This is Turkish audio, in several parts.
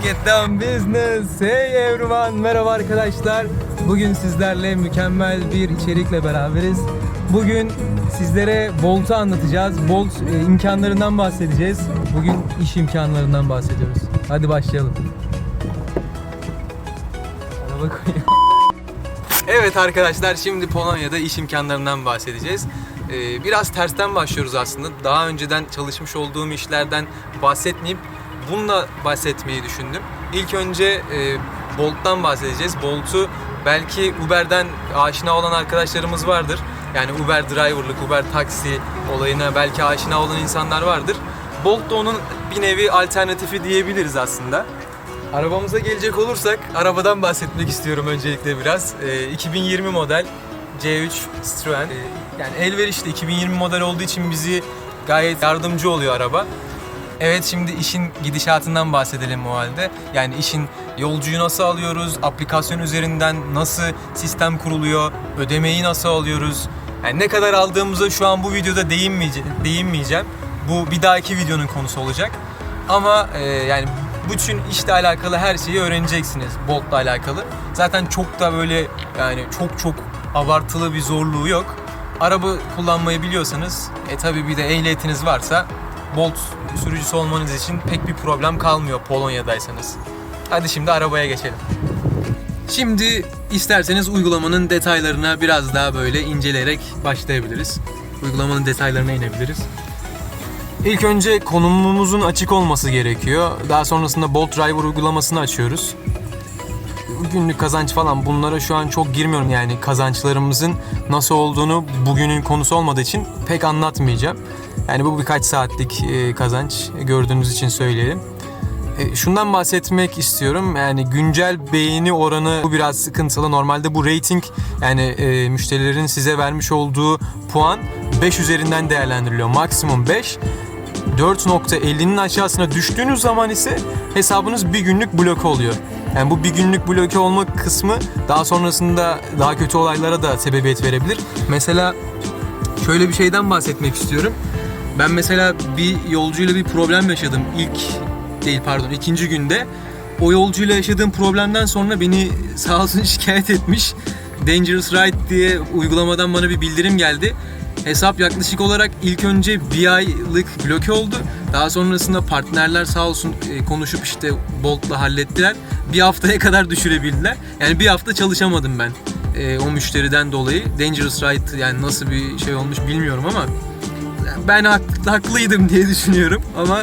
Get down business. Hey everyone. Merhaba arkadaşlar. Bugün sizlerle mükemmel bir içerikle beraberiz. Bugün sizlere Bolt'u anlatacağız. Bolt imkanlarından bahsedeceğiz. Bugün iş imkanlarından bahsediyoruz. Hadi başlayalım. Araba koyuyor. Evet arkadaşlar, şimdi Polonya'da iş imkanlarından bahsedeceğiz. Biraz tersten başlıyoruz aslında. Daha önceden çalışmış olduğum işlerden bahsetmeyip bununla bahsetmeyi düşündüm. İlk önce Bolt'tan bahsedeceğiz. Bolt'u belki Uber'den aşina olan arkadaşlarımız vardır. Yani Uber driver'lık, Uber taksi olayına belki aşina olan insanlar vardır. Bolt da onun bir nevi alternatifi diyebiliriz aslında. Arabamıza gelecek olursak, arabadan bahsetmek istiyorum öncelikle biraz. 2020 model C3 Citroen. Yani elverişli 2020 model olduğu için bizi gayet yardımcı oluyor araba. Evet, şimdi işin gidişatından bahsedelim o halde. Yani işin yolcuyu nasıl alıyoruz, aplikasyon üzerinden nasıl sistem kuruluyor, ödemeyi nasıl alıyoruz. Yani ne kadar aldığımıza şu an bu videoda değinmeyeceğim. Bu bir dahaki videonun konusu olacak. Ama yani bütün işle alakalı her şeyi öğreneceksiniz Bolt'la alakalı. Zaten çok da böyle yani çok abartılı bir zorluğu yok. Araba kullanmayı biliyorsanız, tabii bir de ehliyetiniz varsa Bolt sürücüsü olmanız için pek bir problem kalmıyor Polonya'daysanız. Hadi şimdi arabaya geçelim. Şimdi isterseniz uygulamanın detaylarına biraz daha böyle inceleyerek başlayabiliriz. Uygulamanın detaylarına inebiliriz. İlk önce konumumuzun açık olması gerekiyor. Daha sonrasında Bolt Driver uygulamasını açıyoruz. Günlük kazanç falan, bunlara şu an çok girmiyorum, yani kazançlarımızın nasıl olduğunu bugünün konusu olmadığı için pek anlatmayacağım. Yani bu birkaç saatlik kazanç, gördüğünüz için söyleyelim. Şundan bahsetmek istiyorum, yani güncel beğeni oranı bu biraz sıkıntılı. Normalde bu rating, yani müşterilerin size vermiş olduğu puan 5 üzerinden değerlendiriliyor. Maksimum 5. 4.50'nin aşağısına düştüğünüz zaman ise hesabınız bir günlük bloke oluyor. Yani bu bir günlük bloke olma kısmı daha sonrasında daha kötü olaylara da sebebiyet verebilir. Mesela şöyle bir şeyden bahsetmek istiyorum. Ben mesela bir yolcuyla bir problem yaşadım. İkinci günde. O yolcuyla yaşadığım problemden sonra beni sağ olsun şikayet etmiş. Dangerous Ride diye uygulamadan bana bir bildirim geldi. Hesap yaklaşık olarak ilk önce bir aylık bloke oldu. Daha sonrasında partnerler sağ olsun konuşup işte Bolt'la hallettiler. Bir haftaya kadar düşürebildiler. Yani bir hafta çalışamadım ben o müşteriden dolayı. Dangerous Ride yani nasıl bir şey olmuş bilmiyorum ama ben haklıydım diye düşünüyorum. Ama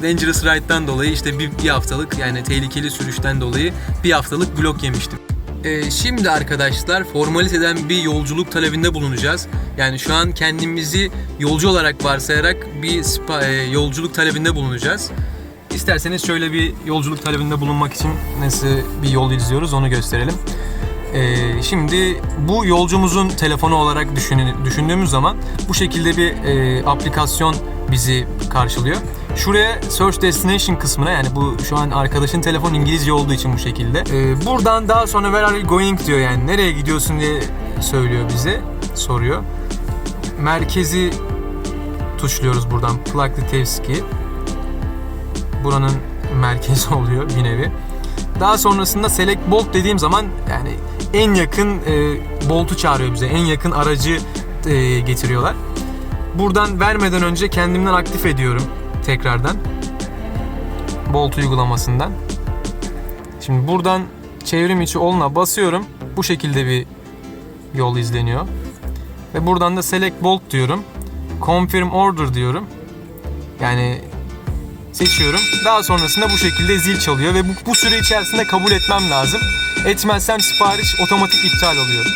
Dangerous Ride'dan dolayı işte bir haftalık, yani tehlikeli sürüşten dolayı bir haftalık blok yemiştim. Şimdi arkadaşlar formaliteden bir yolculuk talebinde bulunacağız. Yani şu an kendimizi yolcu olarak varsayarak bir yolculuk talebinde bulunacağız. İsterseniz şöyle bir yolculuk talebinde bulunmak için nasıl bir yol izliyoruz onu gösterelim. Şimdi bu yolcumuzun telefonu olarak düşündüğümüz zaman bu şekilde bir aplikasyon bizi karşılıyor. Şuraya Search Destination kısmına, yani bu şu an arkadaşın telefon İngilizce olduğu için bu şekilde. Buradan daha sonra where are you going diyor, yani nereye gidiyorsun diye söylüyor bize, soruyor. Merkezi tuşluyoruz buradan, Plaktitevski. Buranın merkezi oluyor bir nevi. Daha sonrasında Select Bolt dediğim zaman yani en yakın Bolt'u çağırıyor bize. En yakın aracı getiriyorlar. Buradan vermeden önce kendimden aktif ediyorum tekrardan. Bolt uygulamasından. Şimdi buradan çevrim içi oluna basıyorum. Bu şekilde bir yol izleniyor. Ve buradan da Select Bolt diyorum. Confirm Order diyorum. Yani seçiyorum. Daha sonrasında bu şekilde zil çalıyor ve bu süre içerisinde kabul etmem lazım. Etmezsem sipariş otomatik iptal oluyor.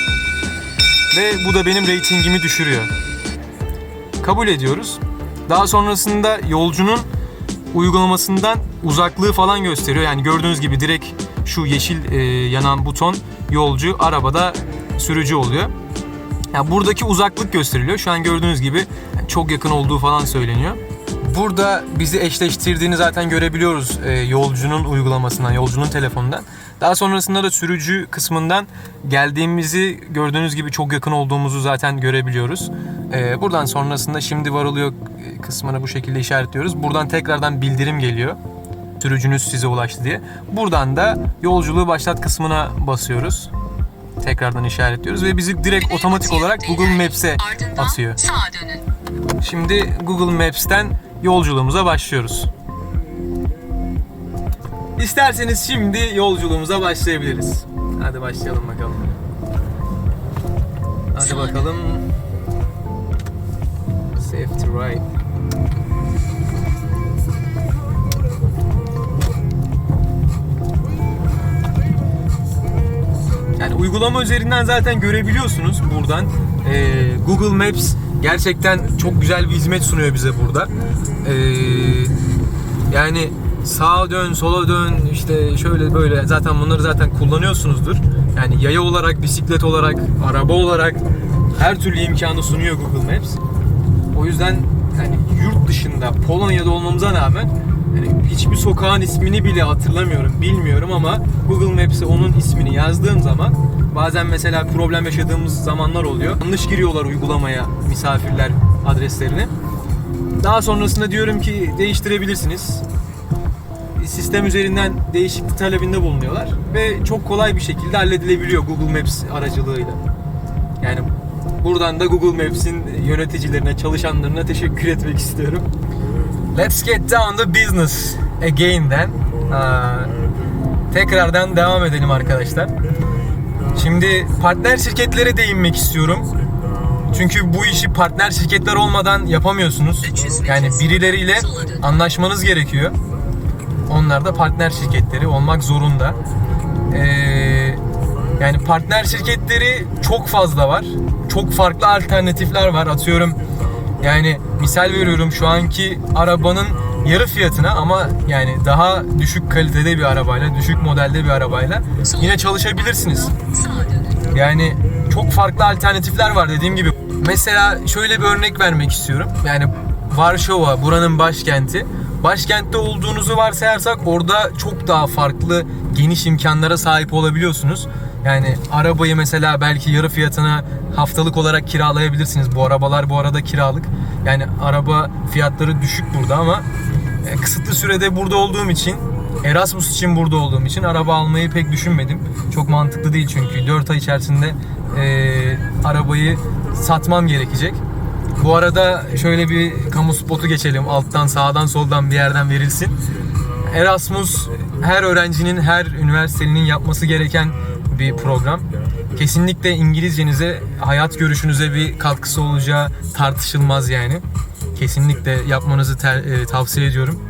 Ve bu da benim ratingimi düşürüyor. Kabul ediyoruz. Daha sonrasında yolcunun uygulamasından uzaklığı falan gösteriyor. Yani gördüğünüz gibi direkt şu yeşil yanan buton yolcu, arabada sürücü oluyor. Yani buradaki uzaklık gösteriliyor. Şu an gördüğünüz gibi çok yakın olduğu falan söyleniyor. Burada bizi eşleştirdiğini zaten görebiliyoruz yolcunun uygulamasından, yolcunun telefonundan. Daha sonrasında da sürücü kısmından geldiğimizi, gördüğünüz gibi çok yakın olduğumuzu zaten görebiliyoruz. Buradan sonrasında şimdi varılıyor kısmını bu şekilde işaretliyoruz. Buradan tekrardan bildirim geliyor. sürücünüz size ulaştı diye. Buradan da yolculuğu başlat kısmına basıyoruz. Tekrardan işaretliyoruz ve bizi direkt otomatik olarak Google Maps'e atıyor. Şimdi Google Maps'ten yolculuğumuza başlıyoruz. İsterseniz şimdi yolculuğumuza başlayabiliriz. Hadi başlayalım bakalım. Hadi bakalım. Safety right. Yani uygulama üzerinden zaten görebiliyorsunuz buradan. Google Maps gerçekten çok güzel bir hizmet sunuyor bize burada. Yani sağa dön, sola dön, işte şöyle böyle, zaten bunları zaten kullanıyorsunuzdur. Yani yaya olarak, bisiklet olarak, araba olarak her türlü imkanı sunuyor Google Maps. O yüzden yani yurt dışında, Polonya'da olmamıza rağmen yani hiçbir sokağın ismini bile hatırlamıyorum, bilmiyorum ama Google Maps'e onun ismini yazdığım zaman bazen mesela problem yaşadığımız zamanlar oluyor. Yanlış giriyorlar uygulamaya misafirler adreslerini. Daha sonrasında diyorum ki değiştirebilirsiniz. Sistem üzerinden değişiklik talebinde bulunuyorlar ve çok kolay bir şekilde halledilebiliyor Google Maps aracılığıyla. Yani buradan da Google Maps'in yöneticilerine, çalışanlarına teşekkür etmek istiyorum. Let's get down to business again then. Tekrardan devam edelim arkadaşlar. Şimdi partner şirketlere değinmek istiyorum. Çünkü bu işi partner şirketler olmadan yapamıyorsunuz. Yani birileriyle anlaşmanız gerekiyor. Onlar da partner şirketleri olmak zorunda. Yani partner şirketleri çok fazla var. Çok farklı alternatifler var. Atıyorum, yani misal veriyorum, şu anki arabanın yarı fiyatına ama yani daha düşük kalitede bir arabayla, düşük modelde bir arabayla yine çalışabilirsiniz. Yani çok farklı alternatifler var dediğim gibi. Mesela şöyle bir örnek vermek istiyorum. Yani Varşova buranın başkenti. Başkentte olduğunuzu varsayarsak orada çok daha farklı, geniş imkanlara sahip olabiliyorsunuz. Yani arabayı mesela belki yarı fiyatına haftalık olarak kiralayabilirsiniz. Bu arabalar bu arada kiralık. Yani araba fiyatları düşük burada ama kısıtlı sürede burada olduğum için, Erasmus için burada olduğum için araba almayı pek düşünmedim. Çok mantıklı değil çünkü 4 ay içerisinde arabayı satmam gerekecek. Bu arada şöyle bir kamu spotu geçelim. Alttan, sağdan, soldan bir yerden verilsin. Erasmus her öğrencinin, her üniversitenin yapması gereken bir program. Kesinlikle İngilizcenize, hayat görüşünüze bir katkısı olacağı tartışılmaz yani. Kesinlikle yapmanızı tavsiye ediyorum.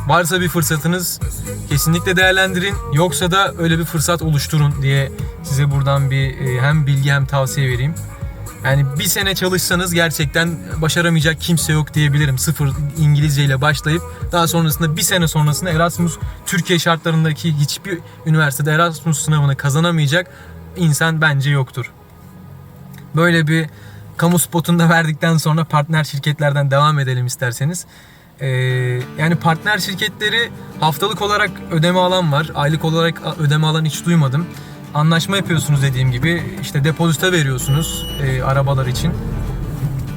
Varsa bir fırsatınız kesinlikle değerlendirin. Yoksa da öyle bir fırsat oluşturun diye size buradan bir hem bilgi hem tavsiye vereyim. Yani bir sene çalışsanız gerçekten başaramayacak kimse yok diyebilirim. Sıfır İngilizce ile başlayıp daha sonrasında bir sene sonrasında Erasmus, Türkiye şartlarındaki hiçbir üniversitede Erasmus sınavını kazanamayacak insan bence yoktur. Böyle bir kamu spotunda verdikten sonra partner şirketlerden devam edelim isterseniz. Yani partner şirketleri haftalık olarak ödeme alan var. Aylık olarak ödeme alan hiç duymadım. Anlaşma yapıyorsunuz dediğim gibi. İşte depozito veriyorsunuz arabalar için.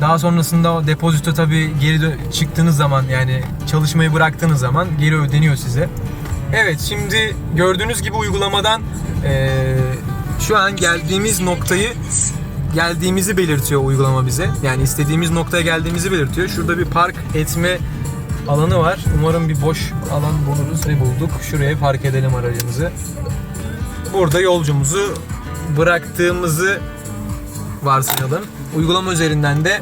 Daha sonrasında o depozito tabii geri çıktığınız zaman, yani çalışmayı bıraktığınız zaman geri ödeniyor size. Evet, şimdi gördüğünüz gibi uygulamadan şu an geldiğimizi belirtiyor uygulama bize. Yani istediğimiz noktaya geldiğimizi belirtiyor. Şurada bir park etme alanı var. Umarım bir boş alan buluruz ve bulduk. Şuraya park edelim aracımızı. Burada yolcumuzu bıraktığımızı varsayalım. Uygulama üzerinden de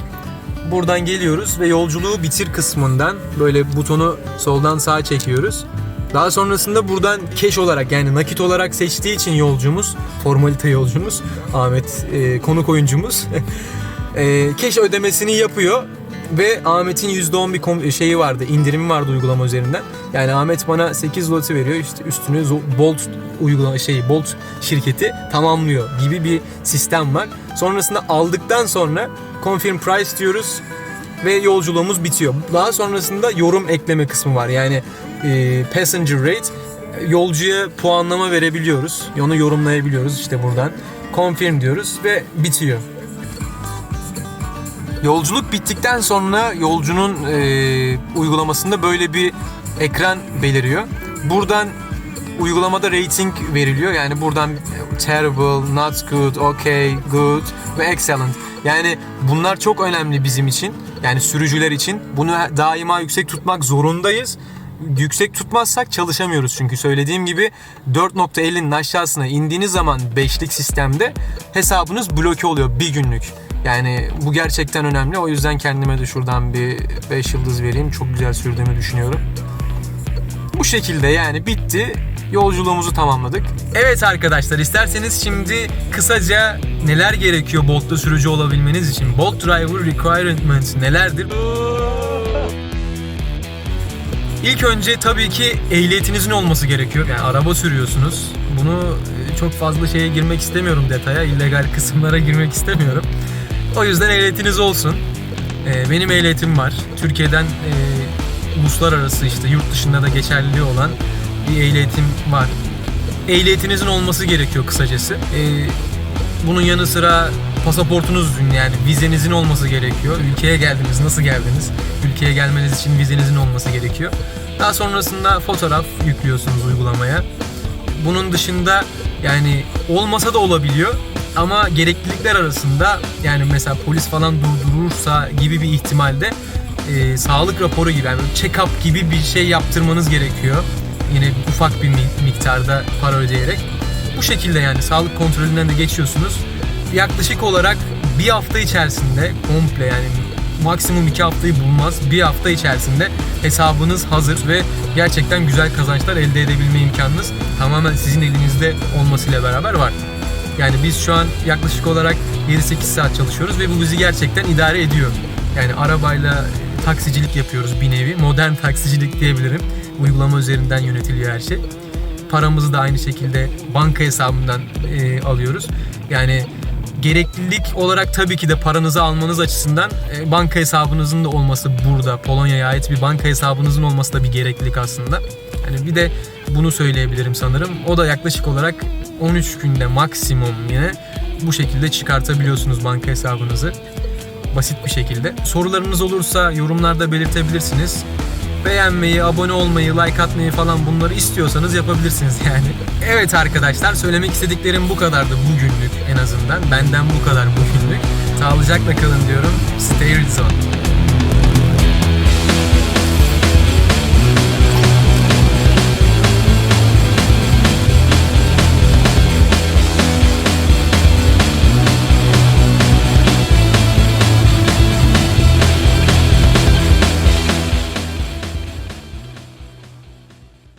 buradan geliyoruz ve yolculuğu bitir kısmından böyle butonu soldan sağa çekiyoruz. Daha sonrasında buradan cash olarak, yani nakit olarak seçtiği için yolcumuz, formalite yolcumuz, Ahmet konuk oyuncumuz cash ödemesini yapıyor. Ve Ahmet'in %10 bir şeyi vardı, indirimi vardı uygulama üzerinden. Yani Ahmet bana 8 zloty veriyor, işte üstünü Bolt şirketi tamamlıyor gibi bir sistem var. Sonrasında aldıktan sonra confirm price diyoruz ve yolculuğumuz bitiyor. Daha sonrasında yorum ekleme kısmı var. Yani passenger rate, yolcuya puanlama verebiliyoruz. Onu yorumlayabiliyoruz işte buradan. Confirm diyoruz ve bitiyor. Yolculuk bittikten sonra yolcunun uygulamasında böyle bir ekran beliriyor. Buradan uygulamada rating veriliyor. Yani buradan terrible, not good, okay, good ve excellent. Yani bunlar çok önemli bizim için. Yani sürücüler için. Bunu daima yüksek tutmak zorundayız. Yüksek tutmazsak çalışamıyoruz çünkü söylediğim gibi 4.50'nin aşağısına indiğiniz zaman 5'lik sistemde hesabınız bloke oluyor bir günlük. Yani bu gerçekten önemli. O yüzden kendime de şuradan bir 5 yıldız vereyim. Çok güzel sürdüğümü düşünüyorum. Bu şekilde yani bitti. Yolculuğumuzu tamamladık. Evet arkadaşlar, isterseniz şimdi kısaca neler gerekiyor Bolt'ta sürücü olabilmeniz için? Bolt Driver Requirements nelerdir? İlk önce tabii ki ehliyetinizin olması gerekiyor. Yani araba sürüyorsunuz. Bunu çok fazla şeye girmek istemiyorum, detaya. İllegal kısımlara girmek istemiyorum. O yüzden ehliyetiniz olsun. Benim ehliyetim var. Türkiye'den uluslararası işte yurt dışında da geçerliliği olan bir ehliyetim var. Ehliyetinizin olması gerekiyor kısacası. Bunun yanı sıra pasaportunuzun yani vizenizin olması gerekiyor. Ülkeye geldiniz, nasıl geldiniz? Ülkeye gelmeniz için vizenizin olması gerekiyor. Daha sonrasında fotoğraf yüklüyorsunuz uygulamaya. Bunun dışında yani olmasa da olabiliyor. Ama gereklilikler arasında yani mesela polis falan durdurursa gibi bir ihtimalde sağlık raporu gibi yani check-up gibi bir şey yaptırmanız gerekiyor. Yine ufak bir miktarda para ödeyerek. Bu şekilde yani sağlık kontrolünden de geçiyorsunuz. Yaklaşık olarak bir hafta içerisinde komple yani maksimum 2 haftayı bulmaz. Bir hafta içerisinde hesabınız hazır ve gerçekten güzel kazançlar elde edebilme imkanınız tamamen sizin elinizde olmasıyla beraber var. Yani biz şu an yaklaşık olarak 7-8 saat çalışıyoruz ve bu bizi gerçekten idare ediyor. Yani arabayla taksicilik yapıyoruz bir nevi. Modern taksicilik diyebilirim. Uygulama üzerinden yönetiliyor her şey. Paramızı da aynı şekilde banka hesabından alıyoruz. Yani gereklilik olarak tabii ki de paranızı almanız açısından banka hesabınızın da olması burada. Polonya'ya ait bir banka hesabınızın olması da bir gereklilik aslında. Yani bir de bunu söyleyebilirim sanırım. O da yaklaşık olarak 13 günde maksimum yine bu şekilde çıkartabiliyorsunuz banka hesabınızı. Basit bir şekilde. Sorularınız olursa yorumlarda belirtebilirsiniz. Beğenmeyi, abone olmayı, like atmayı falan bunları istiyorsanız yapabilirsiniz yani. Evet arkadaşlar, söylemek istediklerim bu kadardı bugünlük en azından. Benden bu kadar bugünlük. Sağlıcakla kalın diyorum. Stay Rizon.